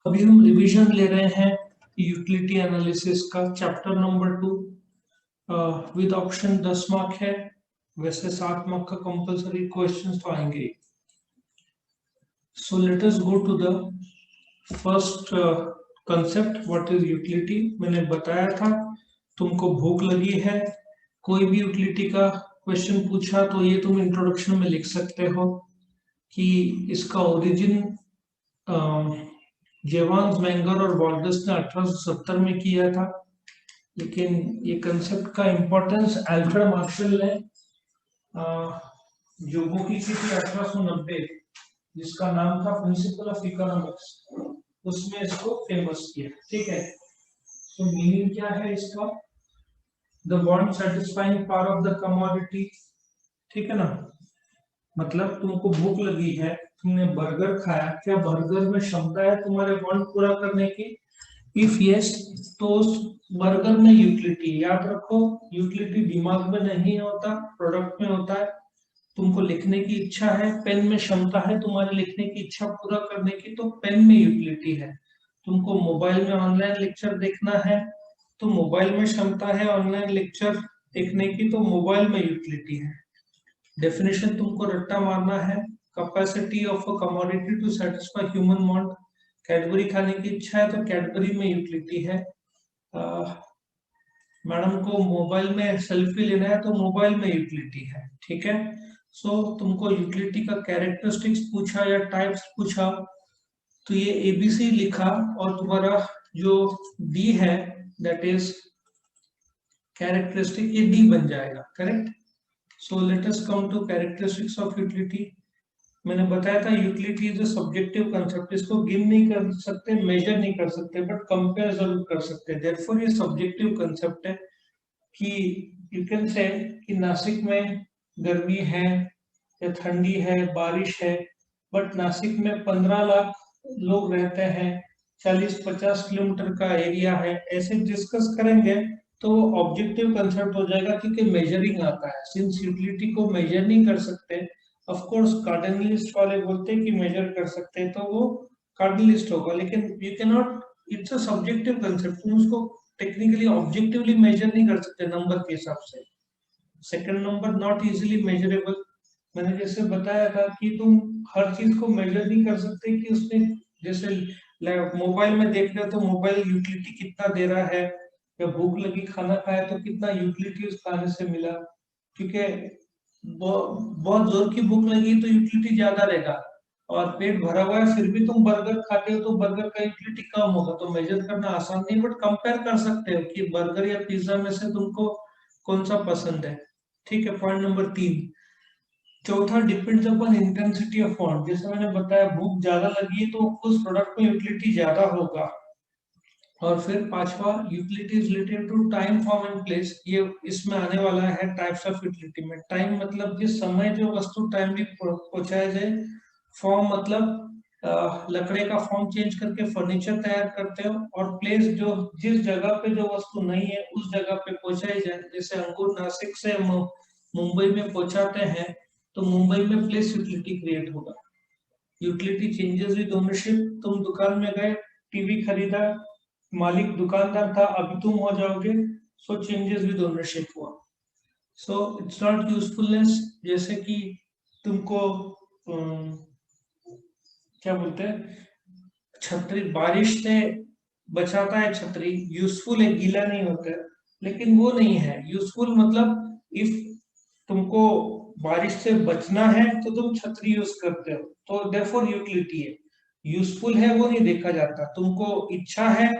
अभी हम रिवीजन ले रहे हैं यूटिलिटी एनालिसिस का chapter number 2 with option 10 mark है। वैसे 7 मार्क का कंपलसरी क्वेश्चंस तो आएंगे। So let us go to the first concept, what is utility. मैंने बताया था तुमको भूख लगी है, कोई भी यूटिलिटी का क्वेश्चन पूछा तो ये तुम इंट्रोडक्शन में लिख सकते हो कि इसका ओरिजिन जेवान्स मैंगर और वॉल्डस ने 1870 में किया था, लेकिन ये कंसेप्ट का इम्पोर्टेंस अल्फ्रेड मार्शल ने जो बुक लिखी थी 1890, जिसका नाम था प्रिंसिपल ऑफ इकोनॉमिक्स, उसमें इसको फेमस किया। ठीक है, तो मीनिंग क्या है इसका? The want satisfying power of the commodity. ठीक है ना, मतलब तुमको भूख लगी है, तुमने बर्गर खाया, क्या बर्गर में क्षमता है तुम्हारे वांट पूरा करने की? इफ यस, तो उस बर्गर में यूटिलिटी, याद रखो, यूटिलिटी दिमाग में नहीं होता, प्रोडक्ट में होता है। तुमको लिखने की इच्छा है, पेन में क्षमता है तुम्हारे लिखने की इच्छा पूरा करने की, तो पेन में यूटिलिटी है। तुमको मोबाइल में ऑनलाइन लेक्चर देखना है, तो मोबाइल में क्षमता है ऑनलाइन लेक्चर देखने की, तो मोबाइल में यूटिलिटी है। डेफिनेशन तुमको रट्टा मारना है, capacity of a commodity to satisfy human want. Cadbury खाने की इच्छा है तो कैडबरी में यूटिलिटी है। मैडम को मोबाइल में सेल्फी लेना है तो मोबाइल में यूटिलिटी है। ठीक है, सो तुमको यूटिलिटी का कैरेक्टरिस्टिक्स पूछा या टाइप्स पूछा, तो ये एबीसी लिखा और तुम्हारा जो डी है दैट इज कैरेक्टरिस्टिक, ये डी बन जाएगा। Correct. So let us come to characteristics of utility. मैंने बताया था utility is a subjective concept, इसको गिव नहीं कर सकते, मेजर नहीं कर सकते, बट कंपेयर जरूर कर सकते हैं। देयरफॉर ये सब्जेक्टिव कंसेप्ट है कि यू कैन से कि नासिक में गर्मी है या ठंडी है, बारिश है, बट नासिक में 15 लाख लोग रहते हैं, 40-50 किलोमीटर का एरिया है, ऐसे डिस्कस करेंगे तो ऑब्जेक्टिव कंसेप्ट हो जाएगा, क्योंकि मेजरिंग आता है। सिंस यूटिलिटी को मेजर नहीं कर सकते, ऑफ कोर्स कार्डिनलिस्ट वाले बोलते हैं कि मेजर कर सकते हैं, तो वो कार्डिनलिस्ट होगा, लेकिन you can not, it's a subjective concept, तुम उसको टेक्निकली ऑब्जेक्टिवली मेजर नहीं कर सकते नंबर के हिसाब से। Second number not easily measurable. मैंने जैसे बताया था कि तुम हर चीज को मेजर नहीं कर सकते कि उसने, जैसे मोबाइल में देख रहे हो तो मोबाइल यूटिलिटी कितना दे रहा है, या भूख लगी खाना खाया तो कितना यूटिलिटी उस खाने से मिला, क्योंकि बहुत जोर की भूख लगी तो यूटिलिटी ज्यादा रहेगा, और पेट भरा हुआ है फिर भी तुम बर्गर खाते हो तो बर्गर का यूटिलिटी कम होगा। तो मेजर करना आसान नहीं, बट कंपेयर कर सकते हो कि बर्गर या पिज्जा में से तुमको कौन सा पसंद है। ठीक है, पॉइंट नंबर 3। चौथा, depends upon intensity of want. जैसे मैंने बताया भूख ज्यादा लगी है तो उस प्रोडक्ट में यूटिलिटी ज्यादा होगा। और फिर पांचवा, utility is related to time, form and place. ये इसमें आने वाला है टाइप्स ऑफ यूटिलिटी में। टाइम मतलब जिस समय जो वस्तु टाइमली पहुंचाया जाए, फॉर्म मतलब लकड़े का फॉर्म चेंज करके फर्नीचर तैयार करते हो, और प्लेस जो जिस जगह पे जो वस्तु नहीं है उस जगह पे पहुंचाई जाए। जैसे अंगूर नासिक से मुंबई में पहुंचाते हैं तो मुंबई में प्लेस यूटिलिटी क्रिएट होगा। Utility changes with ownership. तुम दुकान में गए, टीवी खरीदा, मालिक दुकानदार था, अभी तुम हो जाओगे, सो चेंजेस विद ओनरशिप हुआ। So it's not usefulness. जैसे कि तुमको क्या बोलते हैं, छतरी बारिश से बचाता है, छतरी यूजफुल है, गीला नहीं होता है, लेकिन वो नहीं है यूजफुल। मतलब इफ तुमको बारिश से बचना है तो तुम छतरी यूज करते हो, तो देयरफॉर यूटिलिटी है। यूजफुल है वो नहीं देखा जाता। तुमको इच्छा है,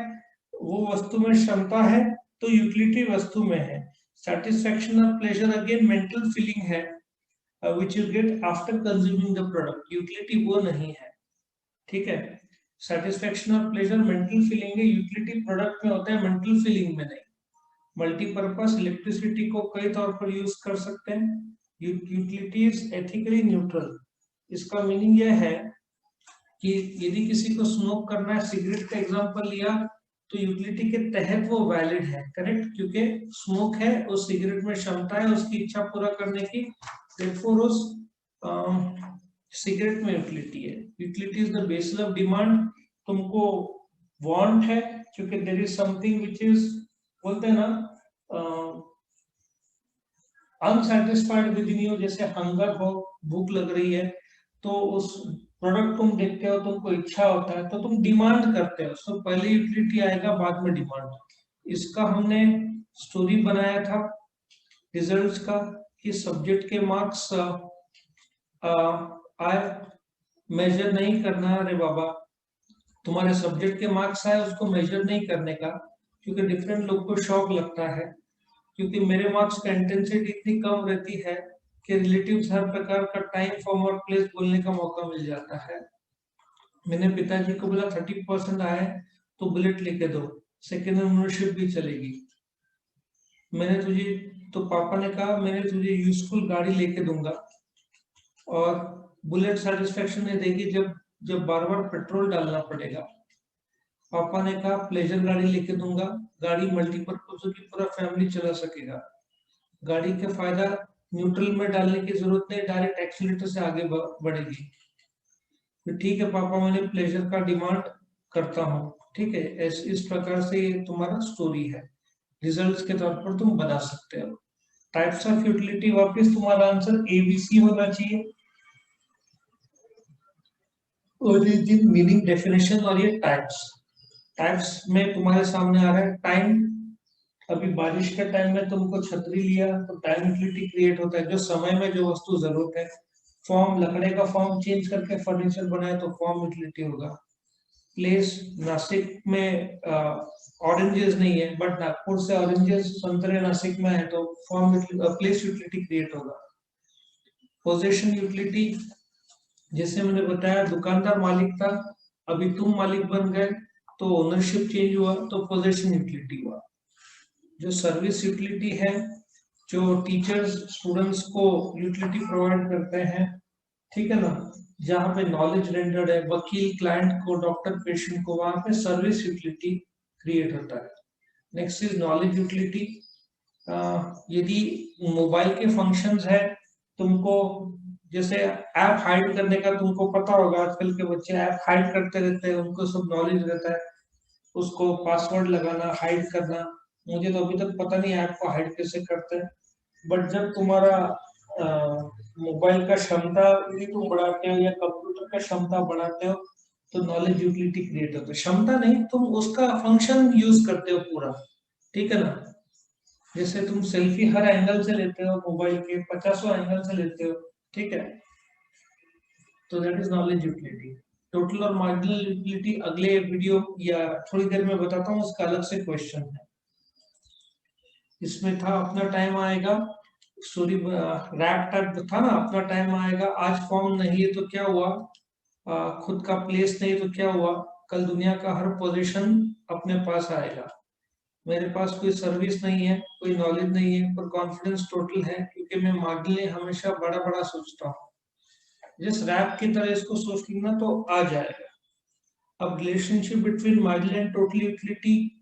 वो वस्तु में क्षमता है, तो यूटिलिटी वस्तु में है। सेटिस्फेक्शन और प्लेजर अगेन मेंटल फीलिंग है, which you get after consuming the product. Utility वो नहीं है। ठीक है, सेटिस्फेक्शन और प्लेजर मेंटल फीलिंग है, यूटिलिटी प्रोडक्ट में होता है, मेंटल फीलिंग में नहीं। मल्टीपर्पज, इलेक्ट्रिसिटी को कई तौर पर यूज कर सकते हैं। Utility is ethically neutral. इसका मीनिंग यह है कि यदि किसी को स्मोक करना है, सिगरेट का एग्जांपल लिया, तो यूटिलिटी के तहत वो वैलिड है। करेक्ट, क्योंकि स्मोक है, उस सिगरेट में क्षमता है उसकी इच्छा पूरा करने की, देयरफॉर उस सिगरेट में यूटिलिटी है। Utility is the basis of demand. तुमको वांट है, क्योंकि there is something which is, बोलते हैं ना, अनसेटिस्फाइड विद इन यू, जैसे हंगर हो, भूख लग रही है, तो उस प्रोडक्ट तुम देखते हो, तुमको इच्छा होता है, तो तुम डिमांड करते हो। तो पहले यूटिलिटी आएगा, बाद में डिमांड। इसका हमने स्टोरी बनाया था रिजल्ट्स का, कि सब्जेक्ट के मार्क्स आए, मेजर नहीं करना रे बाबा, तुम्हारे सब्जेक्ट के मार्क्स आए उसको मेजर नहीं करने का, क्योंकि डिफरेंट लोग को शौक लगता है, क्योंकि मेरे मार्क्स का इंटेंसिटी इतनी कम रहती है कि रिलेटिव्स हर प्रकार का टाइम, फॉर्म और प्लेस बोलने का मौका मिल जाता है। मैंने पिताजी को बोला 30% आए तो बुलेट लेके दो, सेकेंड ओनरशिप भी चलेगी। मैंने तुझे, तो पापा ने कहा मैंने तुझे यूजफुल गाड़ी लेके दूंगा, और बुलेट सेटिस्फेक्शन नहीं देगी जब जब बार बार पेट्रोल डालना पड़ेगा। पापा ने कहा प्लेजर गाड़ी लेके दूंगा, गाड़ी मल्टीपर्पज की, पूरा फैमिली चला सकेगा। गाड़ी का फायदा, न्यूट्रल में डालने की जरूरत नहीं, डायरेक्ट एक्सीलेटर से आगे बढ़ेगी। तो ठीक है पापा, मैंने प्लेजर का डिमांड करता हूँ, ठीक है। इस प्रकार से ये तुम्हारा स्टोरी है, रिजल्ट्स के तौर पर तुम बना सकते हो। टाइप्स ऑफ यूटिलिटी, वापस तुम्हारा आंसर एबीसी होना चाहिए, ओरिजिन, मीनिंग, डेफिनेशन, और ये टाइप्स। टाइप्स में तुम्हारे सामने आ रहा है टाइम। अभी बारिश के टाइम में तुमको छतरी लिया तो टाइम यूटिलिटी क्रिएट होता है, जो समय में जो वस्तु जरूरत है। फॉर्म, लकड़े का फॉर्म चेंज करके फर्नीचर बनाए तो फॉर्म यूटिलिटी होगा। प्लेस, नासिक में ऑरेंजेस नहीं है, बट नागपुर से ऑरेंजेस, संतरे नासिक में है, तो फॉर्म प्लेस यूटिलिटी क्रिएट होगा। पोजीशन यूटिलिटी, जैसे मैंने बताया, दुकानदार मालिक था, अभी तुम मालिक बन गए, तो ओनरशिप चेंज हुआ, तो पोजीशन यूटिलिटी हुआ। जो सर्विस यूटिलिटी है, जो टीचर्स स्टूडेंट्स को यूटिलिटी प्रोवाइड करते हैं, ठीक है ना, जहाँ पे नॉलेज रेंडर्ड है, वकील क्लाइंट को, डॉक्टर पेशेंट को, वहां पे सर्विस यूटिलिटी क्रिएट होता है। Next is knowledge utility. यदि मोबाइल के फंक्शंस है, तुमको जैसे ऐप हाइड करने का तुमको पता होगा, आजकल के बच्चे ऐप हाइड करते रहते हैं, उनको सब नॉलेज रहता है, उसको पासवर्ड लगाना, हाइड करना। मुझे तो अभी तक पता नहीं ऐप को हाइड कैसे करते हैं, बट जब तुम्हारा मोबाइल का क्षमता यदि तुम बढ़ाते हो या कंप्यूटर का क्षमता बढ़ाते हो, तो नॉलेज यूटिलिटी क्रिएट होता है। क्षमता नहीं, तुम उसका फंक्शन यूज करते हो पूरा, ठीक है ना। जैसे तुम सेल्फी हर एंगल से लेते हो, मोबाइल के 50 एंगल से लेते हो, ठीक है, तो that is knowledge utility. Total और मार्जिनल यूटिलिटी अगले वीडियो या थोड़ी देर में बताता हूँ, उसका अलग से क्वेश्चन है। इसमें था अपना टाइम आएगा, स्टोरी रैप टाइप था ना, अपना टाइम आएगा, आज फॉर्म नहीं है तो क्या हुआ, खुद का प्लेस नहीं तो क्या हुआ, कल दुनिया का हर पोजीशन अपने पास आएगा। मेरे पास कोई सर्विस नहीं है, कोई नॉलेज नहीं है, पर कॉन्फिडेंस टोटल है, क्योंकि मैं मार्जिनली हमेशा बड़ा बड़ा सोचता हूँ। जिस रैप की तरह इसको सोच लेना तो आ जाएगा। अब relationship between marginal and total utility,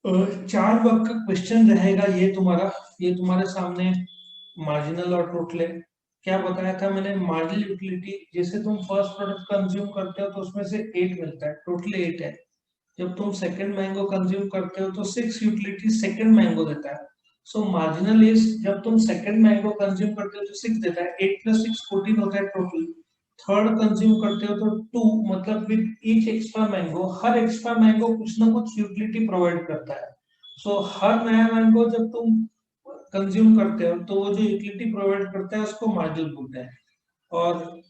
4 वर्ग का क्वेश्चन रहेगा ये तुम्हारे सामने। मार्जिनल और टोटल है, क्या बताया था मैंने, मार्जिनल यूटिलिटी, जैसे तुम फर्स्ट प्रोडक्ट कंज्यूम करते हो तो उसमें से 8 मिलता है, टोटल 8 है। जब तुम सेकंड मैंगो कंज्यूम करते हो तो 6 यूटिलिटी सेकंड मैंगो देता है। सो मार्जिनल इज, जब तुम सेकंड मैंगो कंज्यूम करते हो तो 6 देता है, 8 + 6 14 होता है टोटल। थर्ड कंज्यूम करते हो तो 2, मतलब with each extra mango, her extra mango कुछ ना कुछ यूटिलिटी प्रोवाइड करता है। सो हर नया मैंगो जब तुम कंज्यूम करते हो तो वो जो यूटिलिटी प्रोवाइड करता है उसको मार्जिनल बोलते हैं। और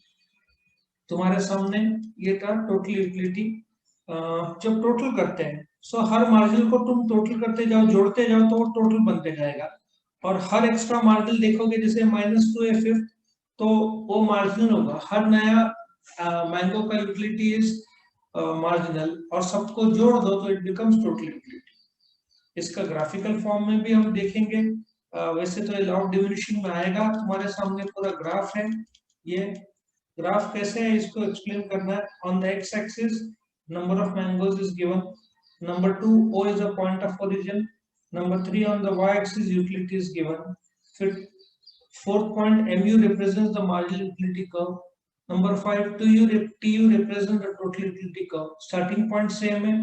तुम्हारे सामने ये था टोटल यूटिलिटी। जब टोटल करते हैं, सो हर मार्जिनल को तुम टोटल करते जाओ, जोड़ते जाओ, तो वो टोटल बनते जाएगा। और हर एक्स्ट्रा मार्जिनल देखोगे, जैसे -2 है फिफ्थ, तो वो मार्जिनल होगा। हर नया मैंगो का यूटिलिटी इज मार्जिनल, और सबको जोड़ दो तो इट बिकम्स टोटल यूटिलिटी। इसका ग्राफिकल फॉर्म में भी हम देखेंगे। वैसे तो ये लॉ ऑफ डिमिनिशिंग में आएगा, तुम्हारे सामने पूरा ग्राफ है। ये ग्राफ कैसे है इसको एक्सप्लेन करना है। On the x axis number of mangoes is given, number 2 O is a point of origin, number 3 on the y axis utility is given, फिर fourth point mu represents the marginal utility curve, Number 5, TU represent the total utility curve. Starting point same है,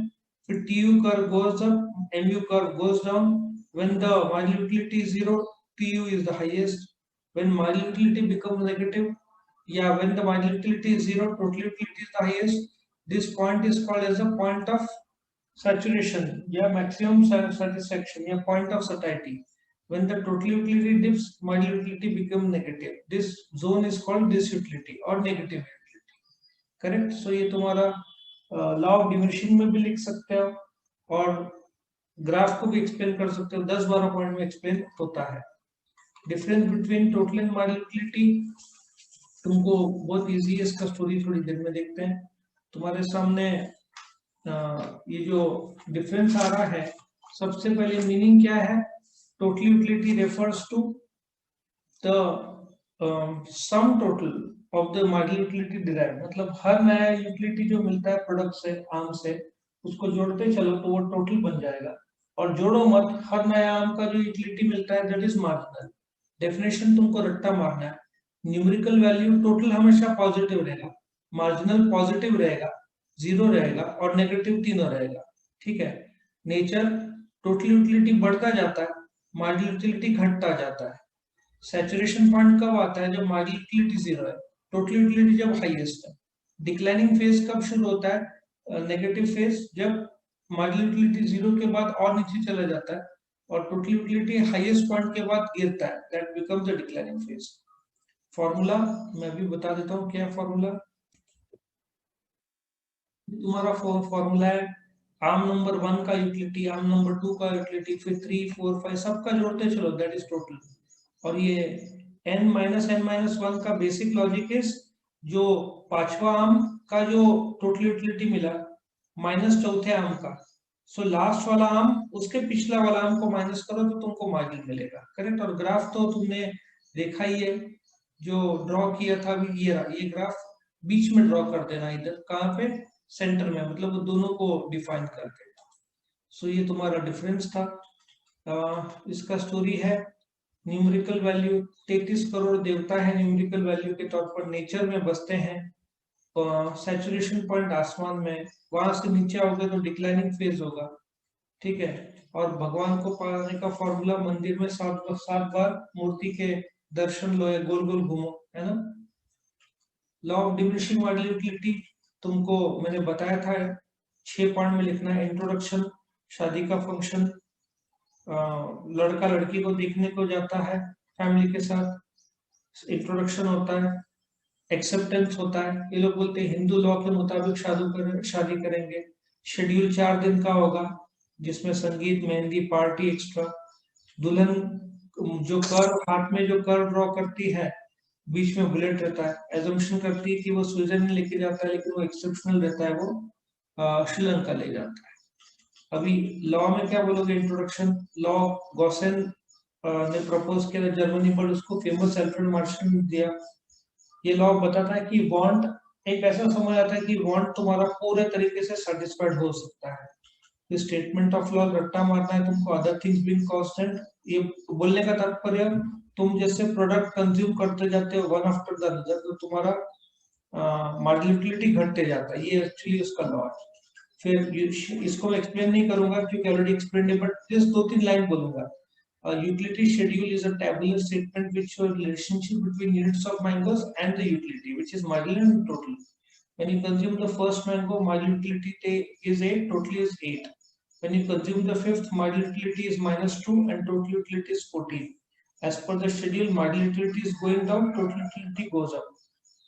फिर TU curve goes up, MU curve goes down. When the marginal utility is 0, TU is the highest. When marginal utility becomes negative, when the marginal utility is 0, total utility is the highest. This point is called as the point of saturation, maximum satisfaction, point of satiety. When the total utility dips, marginal utility becomes negative. This zone is called disutility or negative utility. Correct. So ये तुम्हारा law of diminishing में भी लिख सकते हो और graph को भी एक्सप्लेन कर सकते हो. 10-12 पॉइंट में एक्सप्लेन होता है. Difference between total and marginal utility तुमको बहुत इजी है. इसका स्टोरी थोड़ी देर में देखते हैं. तुम्हारे सामने ये जो डिफरेंस आ रहा है, सबसे पहले मीनिंग क्या है. Total utility refers to the sum total of the marginal utility derive. मतलब हर नया यूटिलिटी जो मिलता है प्रोडक्ट से, आम से, उसको जोड़ते चलो तो वो टोटल बन जाएगा. और जोड़ो मत, हर नया आम का जो यूटिलिटी मिलता है दैट इज मार्जिनल. डेफिनेशन तुमको रट्टा मारना है. न्यूमेरिकल वैल्यू टोटल हमेशा पॉजिटिव रहेगा, मार्जिनल पॉजिटिव रहेगा, 0 रहेगा और नेगेटिव तीनों रहेगा. ठीक है. नेचर टोटल यूटिलिटी बढ़ता जाता है, मार्जिनल यूटिलिटी घटता जाता है. सैचुरेशन पॉइंट कब आता है? जब मार्जिनल यूटिलिटी 0 है, टोटल यूटिलिटी जब हाईएस्ट है. डिक्लाइनिंग फेज कब शुरू होता है? नेगेटिव फेज, जब मार्जिनल यूटिलिटी 0 के बाद और नीचे चला जाता है और टोटल यूटिलिटी हाईएस्ट पॉइंट के बाद गिरता है. That becomes the declining phase. Formula मैं भी बता देता हूँ क्या फॉर्मूला. तुम्हारा फॉर्मूला है आर्म नंबर 1 का यूटिलिटी, आर्म नंबर 2 का यूटिलिटी, फिर 3, 4, 5 सबका जोड़ते चलो, दैट इज टोटल. और ये n-n-1 का बेसिक लॉजिक इज जो पांचवा आर्म का जो टोटल यूटिलिटी मिला माइनस चौथे आर्म का, सो लास्ट वाला आर्म उसके पिछला वाला आर्म को माइनस करो तो तुमको मार्जिन मिलेगा. करेक्ट. और ग्राफ तो तुमने देखा ही है, जो ड्रॉ किया था अभी. ये ग्राफ बीच में ड्रॉ कर देना, इधर कहाँ पे? सेंटर में, मतलब वो दोनों को डिफाइन करके. सो ये तुम्हारा डिफरेंस था. इसका स्टोरी है. न्यूमेरिकल वैल्यू 33 करोड़ देवता है न्यूमेरिकल वैल्यू के तौर पर, नेचर में बसते हैं. सैचुरेशन पॉइंट आसमान में, वहां से नीचे आओगे तो डिक्लाइनिंग फेज होगा. ठीक है. और भगवान को पाने का फॉर्मूला, मंदिर में 7 बार मूर्ति के दर्शन लो या गोल गोल घूमो, है ना. Law of diminishing marginal utility तुमको मैंने बताया था, 6 पॉइंट में लिखना है. इंट्रोडक्शन, शादी का फंक्शन, लड़का लड़की को देखने को जाता है फैमिली के साथ, इंट्रोडक्शन होता है. एक्सेप्टेंस होता है, ये लोग बोलते हैं हिंदू लॉ के मुताबिक शादी करेंगे. शेड्यूल 4 दिन का होगा जिसमें संगीत, मेहंदी, पार्टी एक्स्ट्रा. दुल्हन जो कर हाथ में जो कर ड्रॉ करती है, बीच में बुलेट रहता है. एजम्पशन करती है कि वो स्विट्जरलैंड लेके जाता है, लेकिन वो एक्सेप्शनल रहता है, वो श्रीलंका ले जाता है. अभी लॉ में क्या बोलोगे? इंट्रोडक्शन. लॉ गॉसेन ने प्रपोज किया जर्मनी पर, उसको फेमस एल्फ्रेड मार्शल ने दिया. ये लॉ बताता है कि वांट एक ऐसा समझ आता है कि वांट तुम्हारा पूरे तरीके से सेटिस्फाइड हो सकता है. ये स्टेटमेंट ऑफ लॉ रट्टा मारना है तुमको. अदर थिंग्स बीइंग कांस्टेंट, ये बोलने का तात्पर्य तुम जैसे प्रोडक्ट कंज्यूम करते जाते हो वन आफ्टर द अदर, तो तुम्हारा मार्जिनल यूटिलिटी घटते जाता है. ये एक्चुअली उसका लॉ है. फिर इसको मैं एक्सप्लेन नहीं करूंगा क्योंकि ऑलरेडी एक्सप्लेन है, बट जस्ट 2-3 लाइन बोलूंगा. A utility schedule is a tabular statement which shows relationship between units of mangoes and the utility, which is marginal and total. When you consume the first mango, marginal utility is 8, total is 8. When you consume the fifth, marginal utility is -2 and total utility is 14. As per the schedule, marginal utility is going down, total utility goes up.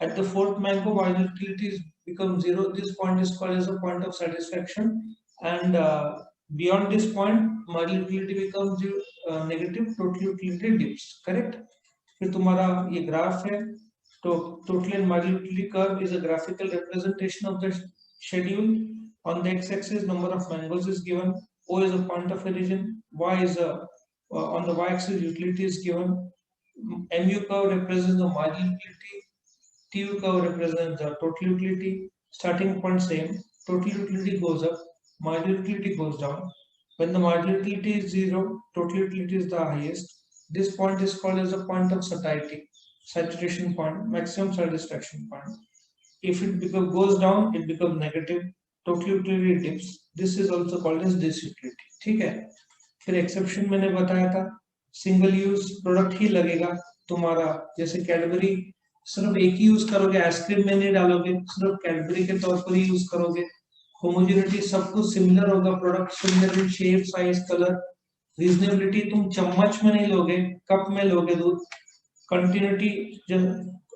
At the fourth mango, marginal utility becomes 0. This point is called as a point of satisfaction, and beyond this point, marginal utility becomes negative, total utility dips. Correct. फिर तुम्हारा ये graph है. तो total and marginal utility curve is a graphical representation of the schedule. On the x-axis, number of mangoes is given. O is a point of origin. Y is on the y-axis, utility is given. MU curve represents the marginal utility. TU curve represents the total utility. Starting point same. Total utility goes up, marginal utility goes down. When the marginal utility is 0, total utility is the highest. This point is called as a point of satiety, saturation point, maximum satisfaction point. If it goes down, it becomes negative. Total utility dips. This is also called as disutility. ठीक है. फिर exception मैंने बताया था, single use product ही लगेगा तुम्हारा, जैसे Cadbury सिर्फ एक ही यूज करोगे, आइसक्रीम में नहीं डालोगे, सिर्फ कैडबरी के तौर पर ही यूज करोगे. होमोजेनिटी सब कुछ सिमिलर होगा, product similar in shape, size, colour. Reasonability तुम चम्मच में नहीं लोगे, कप में लोगे दूध. कंटिन्यूटी, जब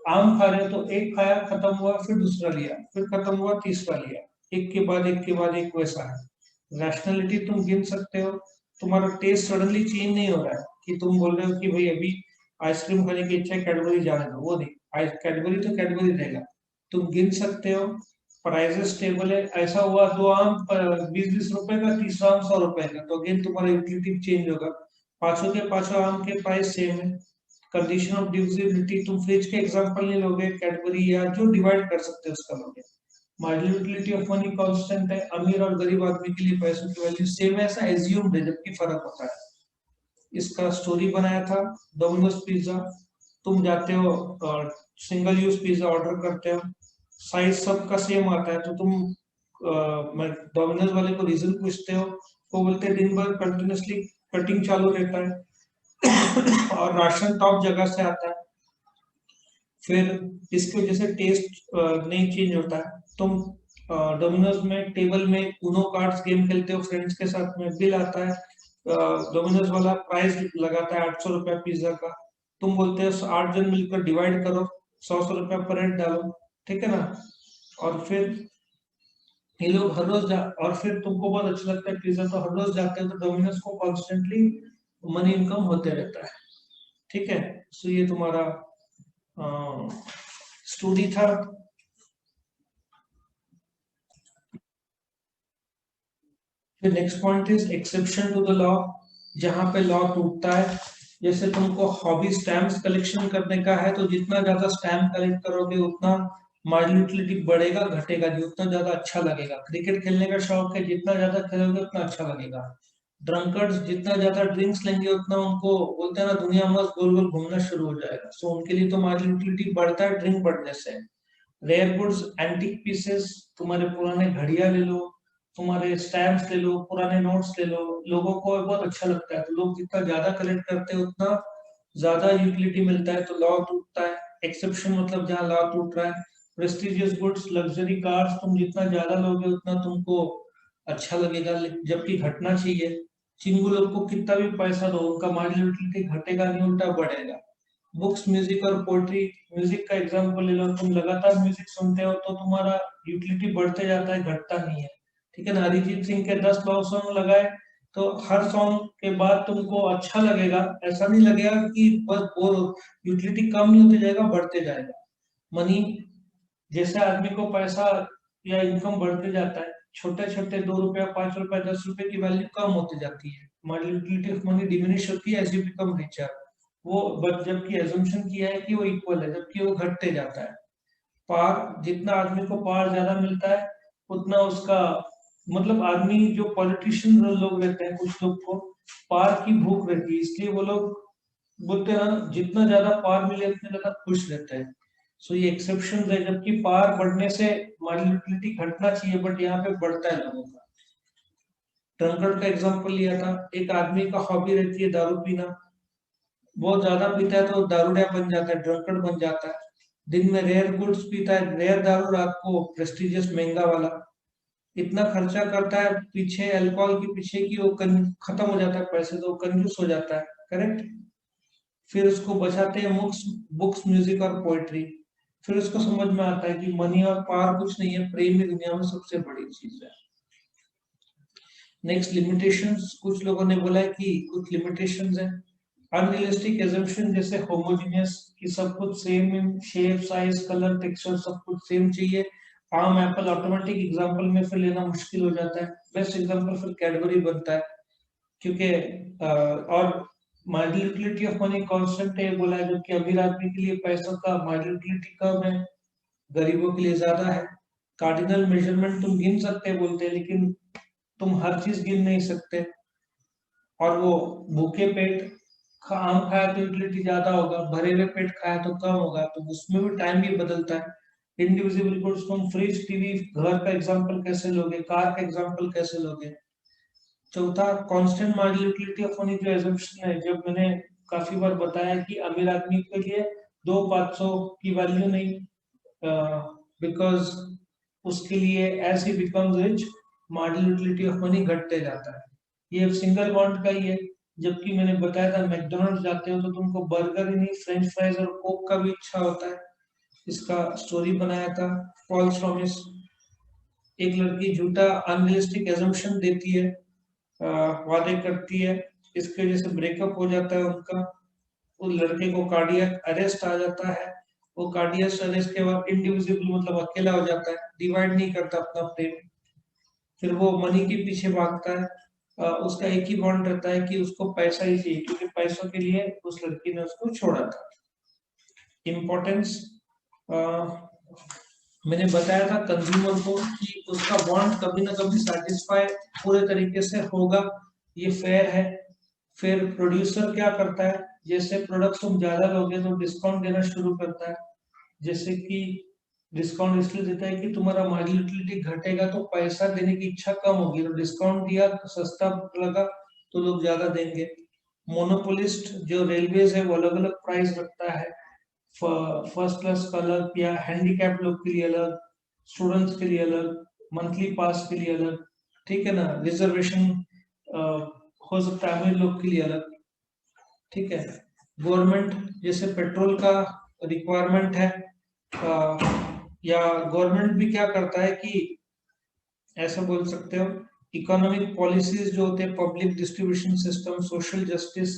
आम खा रहे हो तो एक खाया खत्म हुआ, फिर दूसरा लिया, फिर खत्म हुआ, तीसरा लिया, एक के बाद एक के बाद एक, वैसा है. रैशनैलिटी तुम गिन सकते हो. तुम्हारा टेस्ट सडनली चेंज नहीं हो रहा है कि तुम बोल रहे हो कि भाई अभी आइसक्रीम खाने की इच्छा है, कैडबरी जाने दो, वो नहीं. कैडबरी तो कैडबरी रहेगा. तुम गिन सकते हो. प्राइसेस टेबल है, ऐसा हुआ दो आम 20-20 रुपए का, तीसरा आम 100 रुपए का, तो अगेन तुम्हारा यूटिलिटी चेंज होगा. पांचों के पांचों आम के प्राइस सेम है. कंडीशन ऑफ डिविजिबिलिटी, तुम फ्रिज के एग्जांपल नहीं लोगे, कैडबरी या जो डिवाइड कर सकते हो उसका लोगे. Marginal utility of money constant है, अमीर और गरीब आदमी के लिए पैसों की वैल्यू सेम है, ऐसा एज्यूम्ड है, जबकि फर्क होता है. इसका स्टोरी बनाया था डोमिनोज पिज्जा. तुम जाते हो, सिंगल यूज पिज्जा ऑर्डर करते हो, साइज सबका सेम आता है, तो तुम डोमिनोज वाले को रीजन पूछते हो, वो बोलते हैं दिन भर कंटिन्यूसली कटिंग चालू रहता है और राशन टॉप जगह से आता है. फिर इसकी वजह से टेस्ट नहीं चेंज होता है. तुम डोमिनोज में टेबल में उनो कार्ड्स गेम खेलते हो फ्रेंड्स के साथ में, बिल आता है, डोमिनोज वाला प्राइस लगाता है 800 रुपया पिज्जा का. तुम बोलते हो 8 जन मिलकर डिवाइड करो, 100 रुपया पर हेड डालो, ठीक है ना. और फिर ये लोग हर रोज और फिर तुमको बहुत अच्छा लगता है पिज्जा, तो हर रोज जाते हो, तो डोमिनोज को कॉन्स्टेंटली मनी इनकम होते रहता है. ठीक है. सो ये तुम्हारा स्टोरी था. फिर next point is exception to the law, जहां पे लॉ टूटता है. जैसे तुमको हॉबी स्टैम्प्स कलेक्शन करने का है, तो जितना ज्यादा स्टैम्प कलेक्ट करोगे उतना मार्जिनल यूटिलिटी बढ़ेगा घटेगा जी, उतना ज्यादा अच्छा लगेगा. क्रिकेट खेलने का शौक है, जितना ज्यादा खेलोगे उतना अच्छा लगेगा. ड्रंकर्स जितना ज्यादा ड्रिंक्स लेंगे उतना उनको बोलते हैं ना दुनिया मस्त गोल गोल घूमना शुरू हो जाएगा. सो उनके लिए तो मार्जिनल यूटिलिटी बढ़ता है ड्रिंक बढ़ने से. रेयर गुड्स, एंटीक पीसेस, तुम्हारे पुराने घड़ियां ले लो, तुम्हारे स्टैम्प्स ले लो, पुराने नोट्स ले लो, लोगों को बहुत अच्छा लगता है, तो लोग जितना ज्यादा कलेक्ट करते हैं उतना ज्यादा यूटिलिटी मिलता है, तो लॉ टूटता है. एक्सेप्शन मतलब जहाँ लॉ टूट रहा है. प्रेस्टिजियस गुड्स, लग्जरी कार्स, तुम जितना ज्यादा लोगे उतना तुमको अच्छा लगेगा, जबकि घटना चाहिए. चिंगू लोग को कितना भी पैसा दो, उनका मार्जिनल यूटिलिटी घटेगा नहीं, उल्टा बढ़ेगा. बुक्स, म्यूजिक और पोएट्री, म्यूजिक का एग्जांपल ले लो, तुम लगातार म्यूजिक सुनते हो तो तुम्हारा यूटिलिटी बढ़ते जाता है, घटता नहीं है. ठीक है ना. अरिजीत सिंह के 10 लव सॉन्ग लगाए, तो हर सॉन्ग के बाद तुमको अच्छा लगेगा, ऐसा नहीं लगेगा कि बस बोर, यूटिलिटी कम नहीं होते जाएगा, बढ़ते जाएगा. मनी, जैसे आदमी को पैसा या इनकम बढ़ते जाता है, छोटे छोटे 2 रुपया, 5 रुपया, 10 रुपए की वैल्यू कम होती जाती है. यूटिलिटी ऑफ मनी डिमिनिश होती है एज यू बिकम रिचर. वो बट जबकि एजम्पशन किया है कि वो इक्वल है, जबकि वो घटते जाता है. पार, जितना आदमी को पार ज्यादा मिलता है उतना उसका, मतलब आदमी जो पॉलिटिशियन लोग रहते हैं, कुछ लोग को पार की भूख रहती है, इसलिए वो लोग बोलते हैं जितना ज्यादा पार मिले उतने ज्यादा खुश रहते हैं. सो ये एक्सेप्शन है, जबकि पार बढ़ने से यूटिलिटी घटना चाहिए, बट यहाँ पे बढ़ता है लोगों का. ड्रंकर्ड का एग्जांपल लिया था. एक आदमी का हॉबी रहती है दारू पीना, बहुत ज्यादा पीता है तो दारूडिया बन जाता है, ड्रंकर्ड बन जाता है. दिन में रेयर गुड्स पीता है, रेयर दारू, रात को प्रेस्टिजियस महंगा वाला. इतना खर्चा करता है पीछे, अल्कोहल के पीछे, कि वो खत्म हो जाता है पैसे, तो वो कंजूस हो जाता है. करेक्ट. फिर उसको बचाते हैं बुक्स, बुक्स, म्यूजिक और पोएट्री. फिर उसको समझ में आता है कि मनी और पावर कुछ नहीं है, प्रेम ही दुनिया में सबसे बड़ी चीज है. Next, limitations. कुछ लोगों ने बोला है कि कुछ लिमिटेशंस है. अनरियलिस्टिक एजम्पशन, जैसे होमोजेनियस, कि सब कुछ same in shape, size, colour, texture, सब कुछ सेम चाहिए. आम, एप्पल, ऑटोमेटिक एग्जांपल में फिर लेना मुश्किल हो जाता है. बेस्ट एग्जांपल फिर कैडबरी बनता है, क्योंकि और marginal utility of money constant है बोला है, जबकि अमीर आदमी के लिए पैसों का मार्जिनल यूटिलिटी कम है, गरीबों के लिए ज्यादा है. कार्डिनल मेजरमेंट तुम गिन सकते हैं बोलते हैं, लेकिन तुम हर चीज गिन नहीं सकते. और वो भूखे पेट आम खाया तो यूटिलिटी ज्यादा होगा, भरे हुए पेट खाया तो कम होगा, तो उसमें भी टाइम भी बदलता है. इंडिविजिबल गुड्स तुम फ्रिज, टीवी, घर का एग्जांपल कैसे लोगे, कार का एग्जांपल कैसे लोगे। चौथा, constant marginal utility of money जो एजम्पशन है, जब मैंने काफी बार बताया कि अमीर आदमी के लिए 2-500 की वैल्यू नहीं, बिकॉज उसके लिए as he becomes rich marginal utility of money घटते जाता है। ये सिंगल बॉन्ड का ही है। जबकि मैंने बताया था मैकडोनल्ड्स जाते हो तो तुमको बर्गर ही नहीं फ्रेंच फ्राइज और कोक का भी इच्छा होता है। इसका स्टोरी बनाया था फॉल्स प्रॉमिस। एक लड़की झूठा अनरियलिस्टिक एजम्पशन देती है, वादे करती है, इसकी वजह से ब्रेकअप हो जाता है उनका। उस लड़के को कार्डियक अरेस्ट आ जाता है। वो कार्डियक अरेस्ट के बाद इंडिविजिबल मतलब अकेला हो जाता है, डिवाइड नहीं करता अपना प्रेम। फिर वो मनी के पीछे भागता है। उसका एक ही बॉन्ड रहता है कि उसको पैसा ही चाहिए, क्योंकि पैसों के लिए उस लड़की ने उसको छोड़ा था। इम्पोर्टेंस, मैंने बताया था कंज्यूमर को कि उसका बॉन्ड कभी ना कभी सेटिस्फाई पूरे तरीके से होगा, ये फेयर है। फिर प्रोड्यूसर क्या करता है, जैसे प्रोडक्ट तुम ज्यादा लोगे तो डिस्काउंट देना शुरू करता है। जैसे कि डिस्काउंट इसलिए देता है कि तुम्हारा मार्जिनल यूटिलिटी घटेगा तो पैसा देने की इच्छा कम होगी, तो डिस्काउंट दिया तो सस्ता लगा तो लोग ज्यादा देंगे। मोनोपोलिस्ट जो रेलवेज है वो अलग अलग प्राइस रखता है, फर्स्ट क्लास का अलग या हैंडीकैप लोग के लिए अलग, स्टूडेंट्स के लिए अलग, मंथली पास के लिए अलग, ठीक है ना, रिजर्वेशन हो सकता है अमीर लोग के लिए अलग, ठीक है। गवर्नमेंट जैसे पेट्रोल का रिक्वायरमेंट है, या गवर्नमेंट भी क्या करता है कि ऐसा बोल सकते हो, इकोनॉमिक पॉलिसीज जो होते हैं, public distribution system, social justice,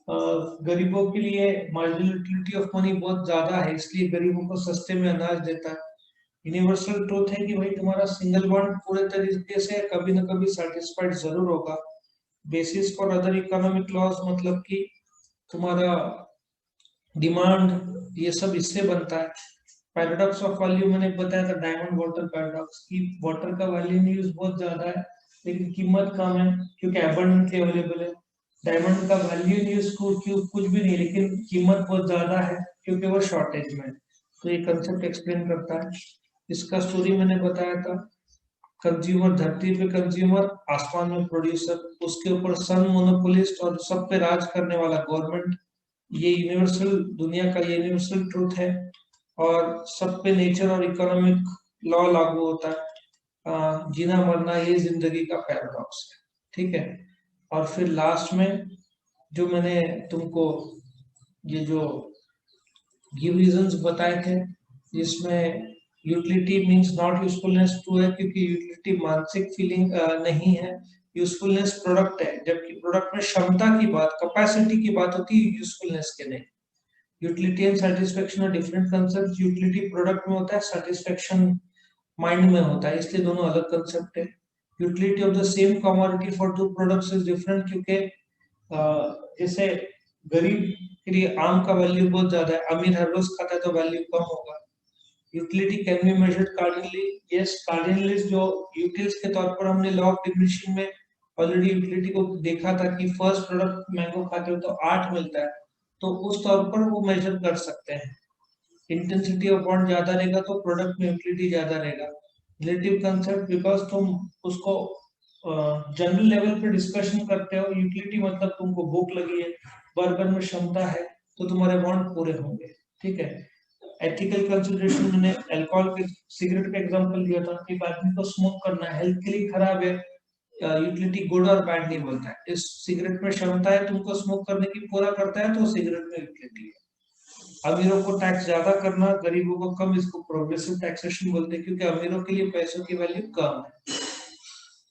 गरीबों के लिए मार्जिनल यूटिलिटी ऑफ मनी बहुत ज्यादा है, इसलिए गरीबों को सस्ते में अनाज देता है। यूनिवर्सल ट्रूथ है कि भाई तुम्हारा सिंगल बॉन्ड पूरे तरीके से कभी ना कभी सेटिस्फाइड जरूर होगा। Basis for other economic laws मतलब कि तुम्हारा डिमांड ये सब इससे बनता है। पैराडॉक्स ऑफ वैल्यू मैंने बताया था, डायमंड वाटर पैराडॉक्स की, वाटर का वैल्यू यूज बहुत ज्यादा है लेकिन कीमत कम है क्योंकि एबंडेंटली अवेलेबल है। डायमंड का वैल्यू यूज कुछ भी नहीं लेकिन कीमत बहुत ज्यादा है क्योंकि वो शॉर्टेज में है। तो ये कंसेप्ट एक्सप्लेन करता है। इसका स्टोरी मैंने बताया था, कंज्यूमर धरती पे कंज्यूमर, आसमान में प्रोड्यूसर, उसके ऊपर सन मोनोपोलिस्ट और सब पे राज करने वाला गवर्नमेंट। ये यूनिवर्सल दुनिया का यूनिवर्सल ट्रूथ है और सब पे नेचर और इकोनॉमिक लॉ लागू होता है। जीना मरना ये जिंदगी का पैराडॉक्स है, ठीक है। और फिर लास्ट में जो मैंने तुमको ये जो गिव रीजंस बताए थे, जिसमें utility means not usefulness to है क्योंकि यूटिलिटी मानसिक फीलिंग नहीं है, यूजफुलनेस प्रोडक्ट है, जबकि प्रोडक्ट में क्षमता की बात, कैपेसिटी की बात होती है, यूजफुलनेस के नहीं। Utility and satisfaction are different concept. Utility product में होता है, सेटिस्फेक्शन माइंड में होता है, इसलिए दोनों अलग कंसेप्ट है। Utility of the same commodity for two products is different, क्योंकि जैसे गरीब के लिए आम का वैल्यू बहुत ज्यादा है, अमीर हर रोज खाता है तो वैल्यू कम होगा। Utility can be measured cardinally, yes cardinally जो यूटिल्स के तौर पर हमने लॉ ऑफ डिमिनिशिंग में ऑलरेडी यूटिलिटी को देखा था कि फर्स्ट प्रोडक्ट मैंगो खाते हो तो 8 मिलता है, तो उस तौर पर वो मेजर कर सकते हैं। इंटेंसिटी ऑफ बॉन्ड ज्यादा रहेगा तो प्रोडक्ट में यूटिलिटी ज्यादा रहेगा। रिलेटिव कंसेप्ट, बिकॉज तुम उसको जनरल लेवल पे डिस्कशन करते हो, यूटिलिटी मतलब तुमको भूख लगी है, बर्गर में क्षमता है तो तुम्हारे बॉन्ड पूरे होंगे, ठीक है। एथिकल कंसिडरेशन, मैंने अल्कोहल के सिगरेट का एग्जांपल दिया था, एक आदमी को स्मोक करना है, हेल्थ के लिए खराब है, यूटिलिटी गुड और बैड नहीं बोलता है, इस सिगरेट में क्षमता है तुमको स्मोक करने की, पूरा करता है तो सिगरेट में यूटिलिटी है। अमीरों को टैक्स ज्यादा करना, गरीबों को कम, इसको प्रोग्रेसिव टैक्सेशन बोलते हैं क्योंकि अमीरों के लिए पैसों की वैल्यू कम है,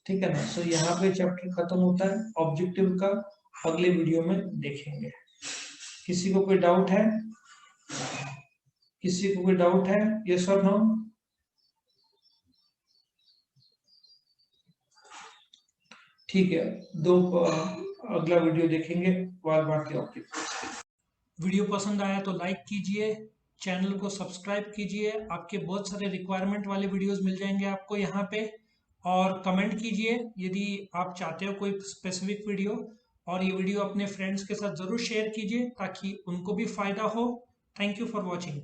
ठीक है ना। सो यहाँ पे चैप्टर खत्म होता है, ऑब्जेक्टिव का अगले वीडियो में देखेंगे। किसी को कोई डाउट है, किसी को कोई डाउट है, यस और नो? ठीक है, दो अगला वीडियो देखेंगे वाल भारती ऑब्जेक्टिव। वीडियो पसंद आया तो लाइक कीजिए, चैनल को सब्सक्राइब कीजिए, आपके बहुत सारे रिक्वायरमेंट वाले वीडियोस मिल जाएंगे आपको यहाँ पे। और कमेंट कीजिए यदि आप चाहते हो कोई स्पेसिफिक वीडियो, और ये वीडियो अपने फ्रेंड्स के साथ ज़रूर शेयर कीजिए ताकि उनको भी फायदा हो। Thank you for watching.